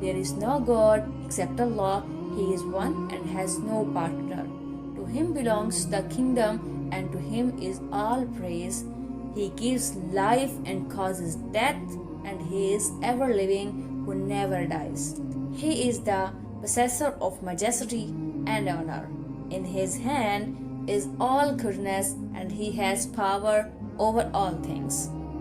There is no God except Allah. He is one and has no partner. To him belongs the kingdom and to him is all praise. He gives life and causes death, and he is ever living who never dies. He is the possessor of majesty and honor. In his hand is all goodness and he has power over all things.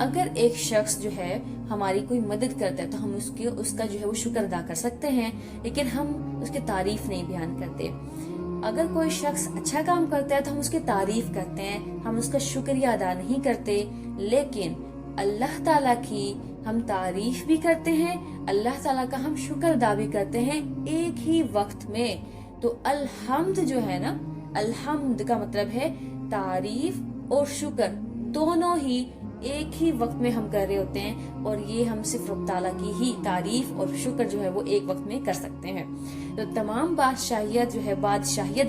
اگر ایک شخص جو ہے ہماری کوئی مدد کرتا ہے تو ہم اس کا جو ہے وہ شکر ادا کر سکتے ہیں، لیکن ہم اس کی تعریف نہیں بیان کرتے. اگر کوئی شخص اچھا کام کرتا ہے تو ہم اس کی تعریف کرتے ہیں، ہم اس کا شکریہ ادا نہیں کرتے. لیکن اللہ تعالیٰ کی ہم تعریف بھی کرتے ہیں، اللہ تعالیٰ کا ہم شکر ادا بھی کرتے ہیں ایک ہی وقت میں. تو الحمد جو ہے نا، الحمد کا مطلب ہے تعریف اور شکر دونوں ہی ایک ہی وقت میں ہم کر رہے ہوتے ہیں، اور یہ ہم صرف رب تعالیٰ کی ہی تعریف اور شکر جو ہے وہ ایک وقت میں کر سکتے ہیں. تو تمام بادشاہیت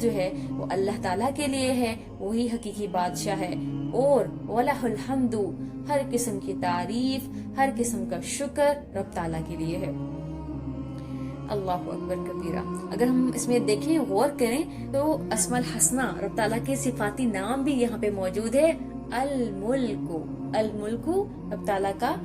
جو ہے وہ اللہ تعالیٰ کے لیے ہے، وہی حقیقی بادشاہ ہے. اور وَلَهُ الْحَمْدُ، ہر قسم کی تعریف، ہر قسم کا شکر رب تعالیٰ کے لیے ہے. اللہ اکبر کبیرہ. اگر ہم اس میں دیکھیں، غور کریں تو اسماء الحسنہ رب تعالیٰ کے صفاتی نام بھی یہاں پہ موجود ہے. الملک رب تعالیٰ کا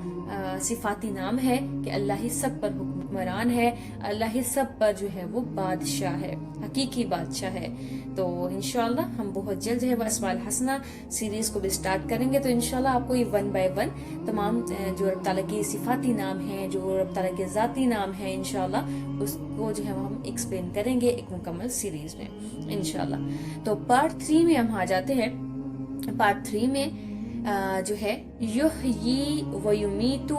صفاتی نام ہے کہ اللہ ہی سب پر حکمران ہے، اللہ ہی سب پر جو ہے وہ بادشاہ ہے، حقیقی بادشاہ ہے. تو انشاءاللہ ہم بہت جلد جو ہے وہ اسماء الحسنہ سیریز کو بھی سٹارٹ کریں گے. تو انشاءاللہ آپ کو یہ 1 by 1 تمام جو رب تعالیٰ کے صفاتی نام ہیں، جو رب تعالیٰ کے ذاتی نام ہیں، انشاءاللہ اس کو جو ہے وہ ہم ایکسپلین کریں گے ایک مکمل سیریز میں انشاءاللہ. تو پارٹ 3 میں ہم آ جاتے ہیں. پارٹ 3 میں جو ہے یحیی و یمیت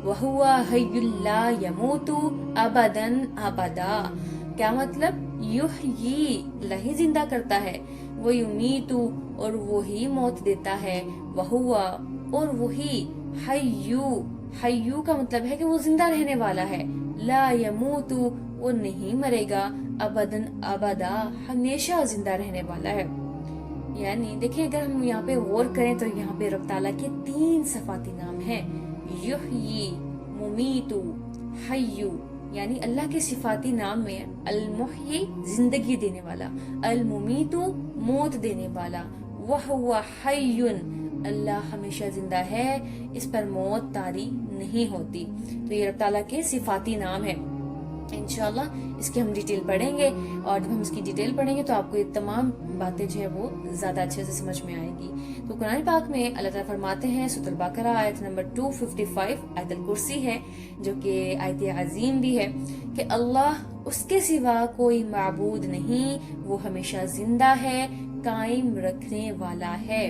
وہو حی لا یموت ابدا ابدا. کیا مطلب؟ یحیی، اللہ ہی زندہ کرتا ہے، وہ یمیت، اور وہی موت دیتا ہے، وہو، اور وہی، حیو کا مطلب ہے کہ وہ زندہ رہنے والا ہے، لا یموت، وہ نہیں مرے گا، ابدا ابدا، ہمیشہ زندہ رہنے والا ہے. یعنی دیکھیں اگر ہم یہاں پہ غور کریں تو یہاں پہ رب تعالیٰ کے 3 صفاتی نام ہیں، یحیی، ممیت، حیو. یعنی اللہ کے صفاتی نام میں المحیی زندگی دینے والا، الممیت موت دینے والا، وہو حی اللہ ہمیشہ زندہ ہے، اس پر موت طاری نہیں ہوتی. تو یہ رب تعالیٰ کے صفاتی نام ہے. انشاءاللہ اس کی ہم ڈیٹیل پڑھیں گے، اور جب ہم اس کی ڈیٹیل پڑھیں گے تو آپ کو یہ تمام باتیں جو ہے وہ زیادہ اچھے سے سمجھ میں آئیں گی. تو قرآن پاک میں اللہ تعالیٰ فرماتے ہیں، سورۃ البقرہ آیت نمبر 255 آیت الکرسی ہے جو کہ آیت عظیم بھی ہے، کہ اللہ اس کے سوا کوئی معبود نہیں، وہ ہمیشہ زندہ ہے، قائم رکھنے والا ہے.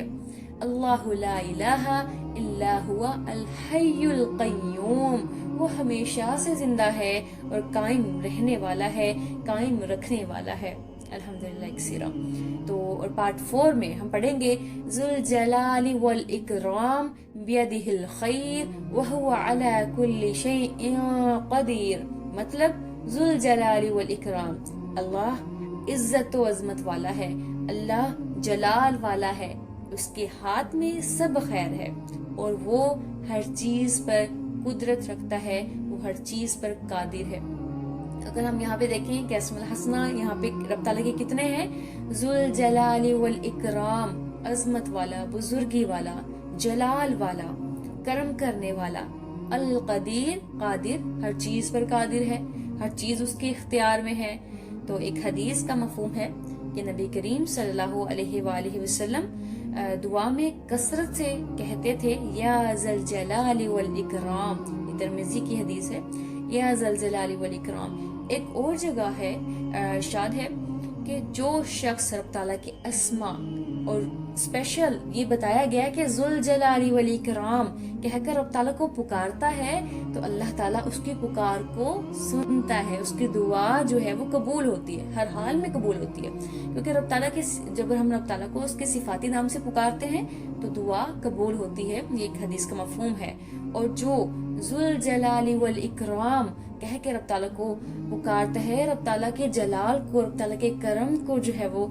اللہ لا الہ الا ہوا الحی القیوم، وہ ہمیشہ سے زندہ ہے اور قائم رہنے والا ہے، قائم رکھنے والا ہے. الحمدللہ کثیرا. تو اور پارٹ 4 میں ہم پڑھیں گے ذوالجلال والاکرام بیدہ الخیر وہو علی کل شیء قدیر. مطلب ذوالجلال والاکرام، اللہ عزت و عظمت والا ہے، اللہ جلال والا ہے، اس کے ہاتھ میں سب خیر ہے، اور وہ ہر چیز پر قدرت رکھتا ہے، وہ ہر چیز پر قادر ہے. اگر ہم یہاں پہ دیکھیں کہ اسماء الحسنہ یہاں پہ رب تعالیٰ کے کتنے ہیں؟ ذوالجلال والاکرام، عظمت والا، بزرگی والا، جلال والا، کرم کرنے والا، القدیر قادر، ہر چیز پر قادر ہے، ہر چیز اس کے اختیار میں ہے. تو ایک حدیث کا مفہوم ہے کہ نبی کریم صلی اللہ علیہ وآلہ وسلم دعا میں کثرت سے کہتے تھے یا ذوالجلال والاکرام. یہ ترمذی کی حدیث ہے، یا ذوالجلال والاکرام. ایک اور جگہ ہے ارشاد ہے کہ جو شخص رب تعالیٰ کے اسماء اور اسپیشل یہ بتایا گیا کہ ذوالجلال والاکرام کہہ کر رب تعالیٰ کو پکارتا ہے تو اللہ تعالیٰ اس کی پکار کو سنتا ہے، اس کی دعا جو ہے وہ قبول ہوتی ہے، ہر حال میں قبول ہوتی ہے. کیونکہ رب تعالیٰ کے جب ہم رب تعالیٰ کو اس کے صفاتی نام سے پکارتے ہیں تو دعا قبول ہوتی ہے. یہ ایک حدیث کا مفہوم ہے. اور جو ذوالجلال والاکرام کہہ کے رب تعالیٰ کو پکارتا ہے، رب تعالیٰ کے جلال کو، رب تعالیٰ کے کرم کو جو ہے وہ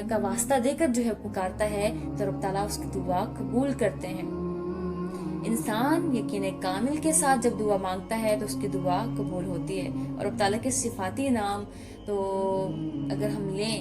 کا واسطہ دے کر جو ہے پکارتا ہے تو رب تعالیٰ اس کی دعا قبول کرتے ہیں. انسان یقین کامل کے ساتھ جب دعا مانگتا ہے تو اس کی دعا قبول ہوتی ہے. اور رب تعالیٰ کے صفاتی نام تو اگر ہم لیں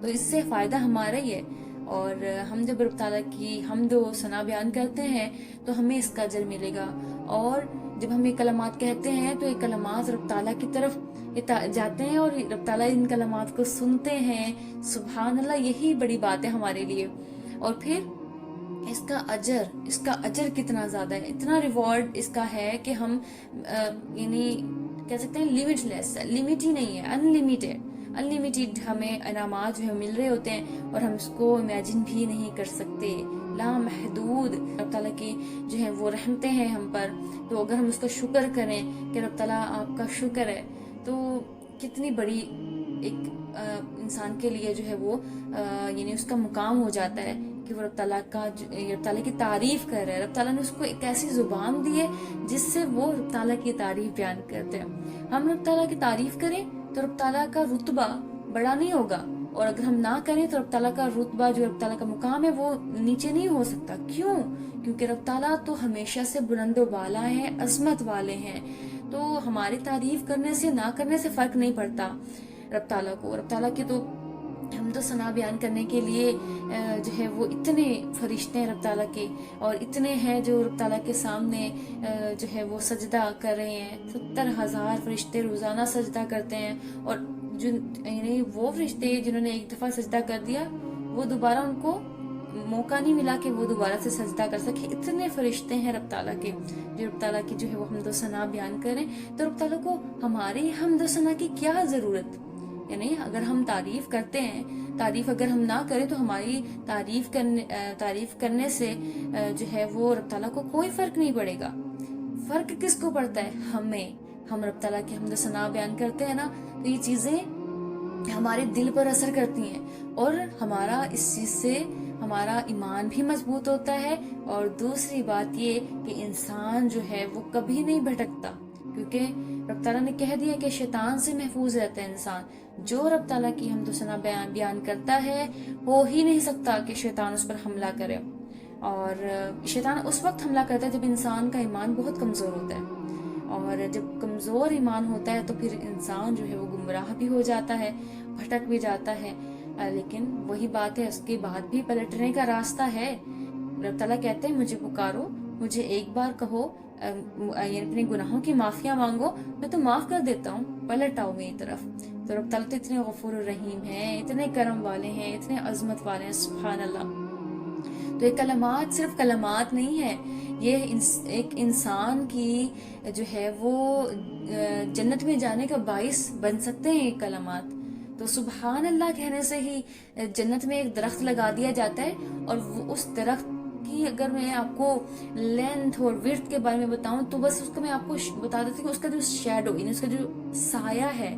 تو اس سے فائدہ ہمارا ہی ہے. اور ہم جب رب تعالیٰ کی حمد و ثنا بیان کرتے ہیں تو ہمیں اس کا اجر ملے گا. اور جب ہم یہ کلمات کہتے ہیں تو یہ کلمات رب تعالیٰ کی طرف جاتے ہیں اور رب تعالیٰ ان کلمات کو سنتے ہیں. سبحان اللہ, یہی بڑی بات ہے ہمارے لیے. اور پھر اس کا اجر کتنا زیادہ ہے, اتنا ریوارڈ اس کا ہے کہ ہم یعنی کہہ سکتے ہیں لیمٹ لیس ہے, لمٹ ہی نہیں ہے, انلیمیٹڈ ہمیں انعامات جو ہے مل رہے ہوتے ہیں اور ہم اس کو امیجن بھی نہیں کر سکتے. لامحدود رب تعالیٰ کی جو ہے وہ رحمتیں ہیں ہم پر. تو اگر ہم اس کا شکر کریں کہ رب تعالیٰ آپ کا شکر ہے, تو کتنی بڑی ایک انسان کے لیے جو ہے وہ یعنی اس کا مقام ہو جاتا ہے کہ وہ رب تعالیٰ کی تعریف کر رہا ہے. رب تعالیٰ نے اس کو ایک ایسی زبان دی ہے جس سے وہ رب تعالیٰ کی تعریف بیان کرتے ہیں. ہم رب تعالیٰ کی تعریف کریں تو رب تعالیٰ کا رتبہ بڑا نہیں ہوگا, اور اگر ہم نہ کریں تو رب تعالیٰ کا رتبہ جو رب تعالیٰ کا مقام ہے وہ نیچے نہیں ہو سکتا. کیوں؟ کیونکہ رب تعالیٰ تو ہمیشہ سے بلند و بالا ہیں, عظمت والے ہیں. تو ہماری تعریف کرنے سے نہ کرنے سے فرق نہیں پڑتا رب تعالیٰ کو. رب تعالیٰ کی تو حمد و ثنا بیان کرنے کے لیے جو ہے وہ اتنے فرشتے ہیں رب تعالیٰ کے, اور اتنے ہیں جو رب تعالیٰ کے سامنے جو ہے وہ سجدہ کر رہے ہیں. 70,000 فرشتے روزانہ سجدہ کرتے ہیں, اور یعنی وہ فرشتے جنہوں نے ایک دفعہ سجدہ کر دیا وہ دوبارہ ان کو موقع نہیں ملا کہ وہ دوبارہ سے سجدہ کر سکے. اتنے فرشتے ہیں رب تعالیٰ کے جو رب تعالیٰ کی جو ہے وہ حمد و ثنا بیان کریں. تو رب تعالیٰ کو ہماری حمد و ثنا کی کیا ضرورت, یعنی اگر ہم تعریف کرتے ہیں, تعریف اگر ہم نہ کریں تو ہماری تعریف کرنے سے جو ہے وہ رب تعالیٰ کو کوئی فرق نہیں پڑے گا. فرق کس کو پڑتا ہے؟ ہم رب تعالیٰ کی حمد و ثنا بیان کرتے ہیں نا, تو یہ چیزیں ہمارے دل پر اثر کرتی ہیں, اور ہمارا اس چیز سے ہمارا ایمان بھی مضبوط ہوتا ہے. اور دوسری بات یہ کہ انسان جو ہے وہ کبھی نہیں بھٹکتا, کیونکہ رب تعالیٰ نے کہہ دیا کہ شیطان سے محفوظ رہتا ہے انسان. جو رب تعالیٰ کی حمد و ثنا بیان کرتا ہے ہو ہی نہیں سکتا کہ شیطان اس پر حملہ کرے. اور شیطان اس وقت حملہ کرتا ہے جب انسان کا ایمان بہت کمزور ہوتا ہے, اور جب کمزور ایمان ہوتا ہے تو پھر انسان جو ہے وہ گمراہ بھی ہو جاتا ہے, بھٹک بھی جاتا ہے. لیکن وہی بات ہے, اس کے بعد بھی پلٹنے کا راستہ ہے. رب تعالیٰ کہتے ہیں مجھے پکارو, مجھے ایک بار کہو, یعنی اپنے گناہوں کی معافیاں مانگو, میں تو معاف کر دیتا ہوں, پلٹ آؤ میری طرف. تو رب تعالیٰ تو اتنے غفور الرحیم ہیں, اتنے کرم والے ہیں, اتنے عظمت والے ہیں, سبحان اللہ. تو یہ کلمات صرف کلمات نہیں ہے, یہ ایک انسان کی جو ہے وہ جنت میں جانے کا باعث بن سکتے ہیں یہ کلمات. تو سبحان اللہ کہنے سے ہی جنت میں ایک درخت لگا دیا جاتا ہے, اور اس درخت کی اگر میں آپ کو لینتھ اور ویڈتھ کے بارے میں بتاؤں تو بس اس کو میں آپ کو بتا دیتی ہوں کہ اس کا جو شیڈو, یعنی اس کا جو سایہ ہے,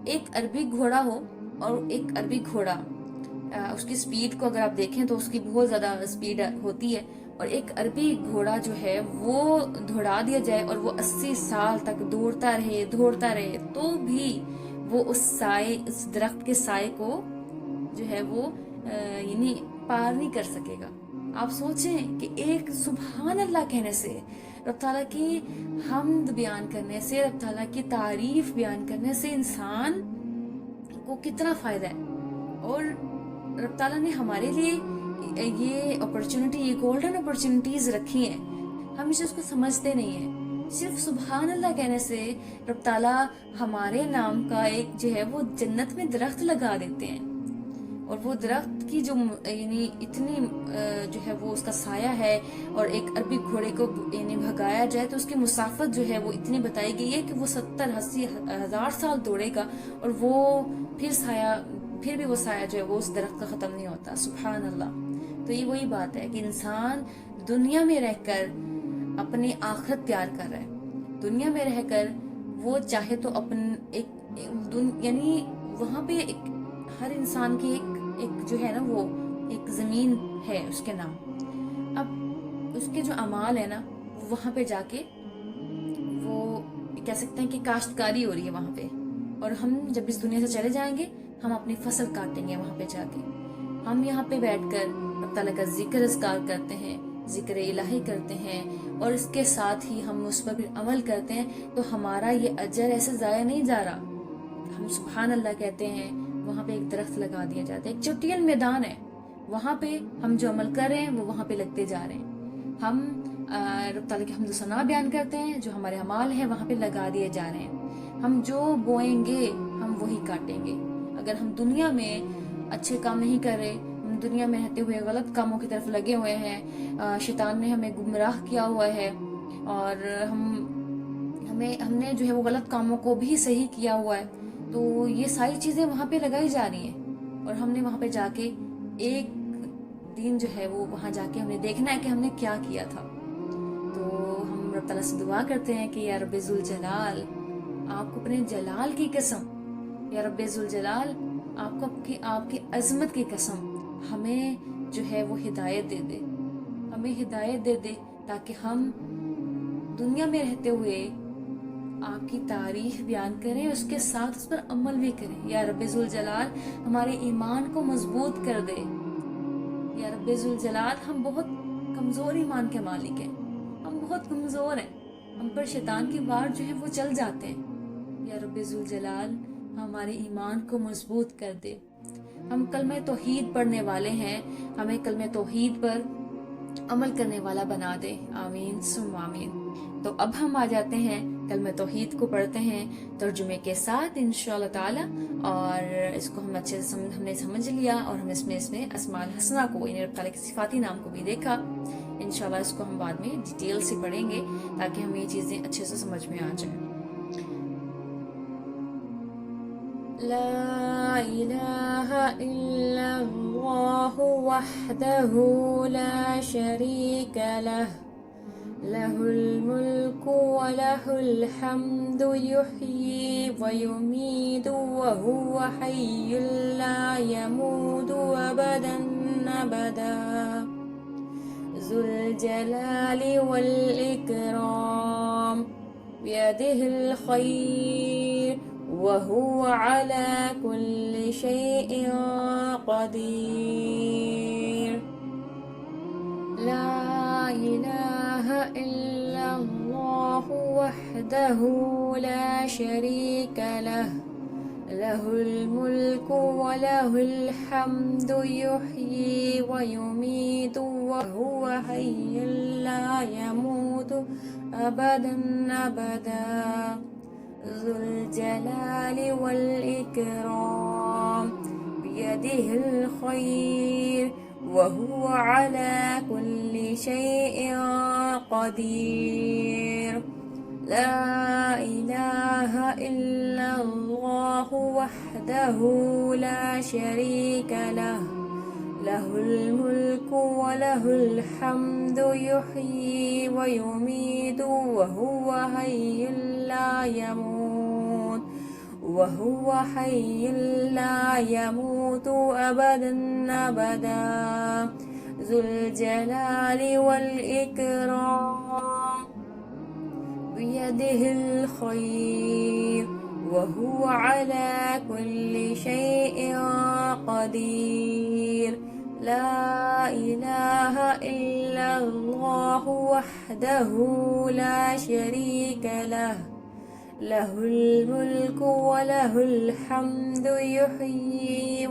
ایک عربی گھوڑا ہو اور ایک عربی گھوڑا, اس کی سپیڈ کو اگر آپ دیکھیں تو اس کی بہت زیادہ سپیڈ ہوتی ہے, اور ایک عربی گھوڑا جو ہے وہ دوڑا دیا جائے اور وہ 80 سال تک دوڑتا رہے تو بھی وہ اس درخت کے سائے کو جو ہے وہ یعنی پار نہیں کر سکے گا. آپ سوچیں کہ ایک سبحان اللہ کہنے سے, رب تعالیٰ کی حمد بیان کرنے سے, رب تعالیٰ کی تعریف بیان کرنے سے انسان کو کتنا فائدہ ہے. اور رب تعالیٰ نے ہمارے لیے یہ اپرچونٹی, یہ گولڈن اپرچونٹیز رکھی ہیں, ہم اس کو سمجھتے نہیں ہیں. صرف سبحان اللہ کہنے سے رب تعالیٰ ہمارے نام کا ایک جو ہے وہ جنت میں درخت لگا دیتے ہیں, اور وہ درخت کی جو یعنی اتنی جو ہے وہ اس کا سایہ ہے, اور ایک عربی گھوڑے کو یعنی بھگایا جائے تو اس کی مسافت جو ہے وہ اتنی بتائی گئی ہے کہ وہ 70-80 ہزار سال دوڑے گا, اور وہ پھر بھی وہ سایہ جو ہے وہ اس درخت کا ختم نہیں ہوتا. سبحان اللہ. تو یہ وہی بات ہے کہ انسان دنیا میں رہ کر اپنی آخرت پیار کر رہا ہے. دنیا میں رہ کر وہ چاہے تو یعنی وہاں پہ ہر انسان کی ایک جو ہے نا وہ ایک زمین ہے اس کے نام. اب اس کے جو اعمال ہے نا وہاں پہ جا کے وہ کہہ سکتے ہیں کہ کاشتکاری ہو رہی ہے وہاں پہ, اور ہم جب اس دنیا سے چلے جائیں گے ہم اپنی فصل کاٹیں گے وہاں پہ جا کے. ہم یہاں پہ بیٹھ کر رب تعالیٰ کا ذکر اذکار کرتے ہیں, ذکر الہی کرتے ہیں, اور اس کے ساتھ ہی ہم اس پر پھر عمل کرتے ہیں, تو ہمارا یہ اجر ایسے ضائع نہیں جا رہا. ہم سبحان اللہ کہتے ہیں، وہاں پہ ایک درخت لگا دیا جاتا ہے. ایک چٹیل میدان ہے، وہاں پہ ہم جو عمل کر رہے ہیں وہ وہاں پہ لگتے جا رہے ہیں. ہم رب تعالیٰ کی حمد و ثنا بیان کرتے ہیں، جو ہمارے اعمال ہیں وہاں پہ لگا دیے جا رہے ہیں. ہم جو بوئیں گے ہم وہی کاٹیں گے. اگر ہم دنیا میں اچھے کام نہیں کر رہے، ہم دنیا میں رہتے ہوئے غلط کاموں کی طرف لگے ہوئے ہیں، شیطان نے ہمیں گمراہ کیا ہوا ہے، اور ہم نے جو ہے وہ غلط کاموں کو بھی صحیح کیا ہوا ہے، تو یہ ساری چیزیں وہاں پہ لگائی جا رہی ہیں. اور ہم نے وہاں پہ جا کے ایک دن جو ہے وہ وہاں جا کے ہم نے دیکھنا ہے کہ ہم نے کیا کیا تھا. تو ہم رب تعالیٰ سے دعا کرتے ہیں کہ یا رب ذوالجلال، آپ کو اپنے جلال کی قسم، یا رب ذوالجلال آپ کو آپ کی عظمت کی قسم ہمیں جو ہے وہ ہدایت دے دے، ہمیں ہدایت دے دے، تاکہ ہم دنیا میں رہتے ہوئے آپ کی تعریف بیان کریں، اس کے ساتھ اس پر عمل بھی کریں. یا رب ذوالجلال ہمارے ایمان کو مضبوط کر دے. یا رب ذوالجلال ہم بہت کمزور ایمان کے مالک ہیں، ہم بہت کمزور ہیں، ہم پر شیطان کی وار جو ہے وہ چل جاتے ہیں. یا رب ذوالجلال ہمارے ایمان کو مضبوط کر دے. ہم کلمہ توحید پڑھنے والے ہیں، ہمیں کلمہ توحید پر عمل کرنے والا بنا دے. آمین ثم آمین. تو اب ہم آ جاتے ہیں کلمہ توحید کو پڑھتے ہیں ترجمے کے ساتھ انشاءاللہ تعالی. اور اس کو ہم اچھے سے ہم نے سمجھ لیا، اور ہم اس میں اسماء الحسنہ کو، یعنی رب تعالیٰ کے صفاتی نام کو بھی دیکھا. انشاءاللہ اس کو ہم بعد میں ڈیٹیل سے پڑھیں گے تاکہ ہمیں یہ چیزیں اچھے سے سمجھ میں آ جائیں. لا الہ الا اللہ وحدہ لا شریک لہ، لہ الملک ولہ الحمد یحیی ویمیت وہو حی لا یموت ابدا ابدا، ذو الجلال والاکرام، بیدہ الخیر وہو علی کل شیء قدیر. لا الہ الا اللہ وحدہ لا شریک لہ، لہ الملک ولہ الحمد یحیی ویمیت وہو حی لا یموت ابدا ابدا، ذو الجلال والاکرام، بیدہ الخیر وہو علی کل شیء قدیر. لا الہ الا اللہ وحدہ لا شریک لہ، لہ الملک ولہ الحمد یحیی ویمیت وہو حی لا یموت، وہو حی لا یموت ابدا ابدا، ذو الجلال والاکرام، بیدہ الخیر وہو علی کل شیء قدیر. لا الہ الا اللہ وحدہ لا شریک لہ، لہ الملک ولہ الحمد یحیی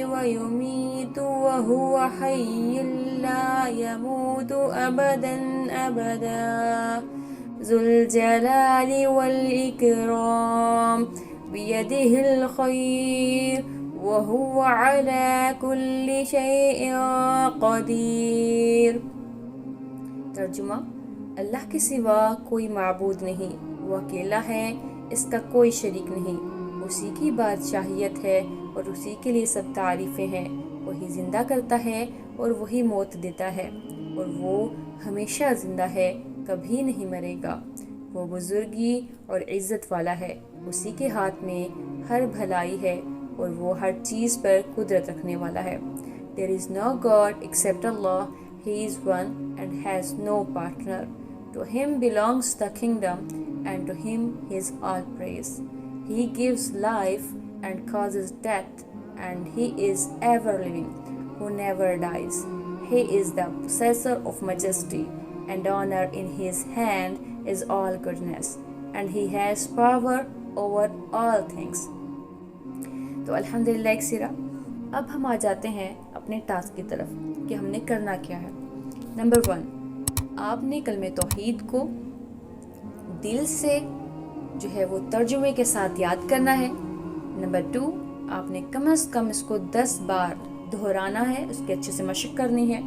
ویمیت وہو حی لا یموت ابدا ابدا، ذو الجلال والاکرام، بیدہ الخیر وہو علی کل شیء قدیر. ترجمہ: اللہ کے سوا کوئی معبود نہیں، وہ اکیلا ہے، اس کا کوئی شریک نہیں، اسی کی بادشاہیت ہے اور اسی کے لیے سب تعریفیں ہیں. وہی زندہ کرتا ہے اور وہی موت دیتا ہے، اور وہ ہمیشہ زندہ ہے، کبھی نہیں مرے گا. وہ بزرگی اور عزت والا ہے، اسی کے ہاتھ میں ہر بھلائی ہے اور وہ ہر چیز پر قدرت رکھنے والا ہے. There is no God except Allah. He is one and has no partner. To him belongs the kingdom, and to him is all praise. He gives life and causes death, and he is ever living, who never dies. He is the possessor of majesty, and honor in his hand is all goodness, and He has power over all things. تو الحمدللہ ایک سرا. اب ہم آ جاتے ہیں اپنے task کی طرف کہ ہم نے کرنا کیا ہے. نمبر 1، آپ نے کلمہ توحید کو دل سے جو ہے وہ ترجمے کے ساتھ یاد کرنا ہے. نمبر 2، آپ نے کم از کم اس کو 10 بار دہرانا ہے، اس کے اچھے سے مشق کرنی ہے.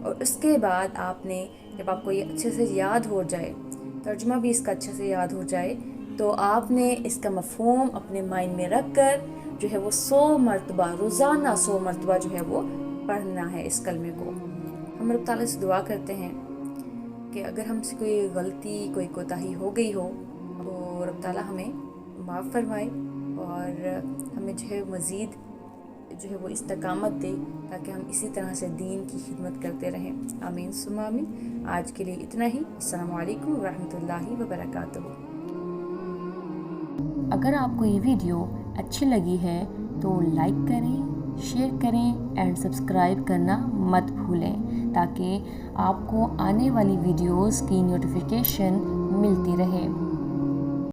اور اس کے بعد آپ نے جب آپ کو یہ اچھے سے یاد ہو جائے، ترجمہ بھی اس کا اچھے سے یاد ہو جائے، تو آپ نے اس کا مفہوم اپنے مائنڈ میں رکھ کر جو ہے وہ 100 مرتبہ روزانہ 100 مرتبہ جو ہے وہ پڑھنا ہے اس کلمے کو. ہم رب تعالیٰ سے دعا کرتے ہیں کہ اگر ہم سے کوئی غلطی، کوئی کوتاہی ہو گئی ہو تو رب تعالیٰ ہمیں معاف فرمائے اور ہمیں جو ہے مزید جو ہے وہ استقامت دے تاکہ ہم اسی طرح سے دین کی خدمت کرتے رہیں. آمین ثم آمین. آج کے لیے اتنا ہی. السلام علیکم ورحمۃ اللہ وبرکاتہ. اگر آپ کو یہ ویڈیو اچھی لگی ہے تو لائک کریں، شیئر کریں اینڈ سبسکرائب کرنا مت بھولیں تاکہ آپ کو آنے والی ویڈیوز کی نوٹیفیکیشن ملتی رہے.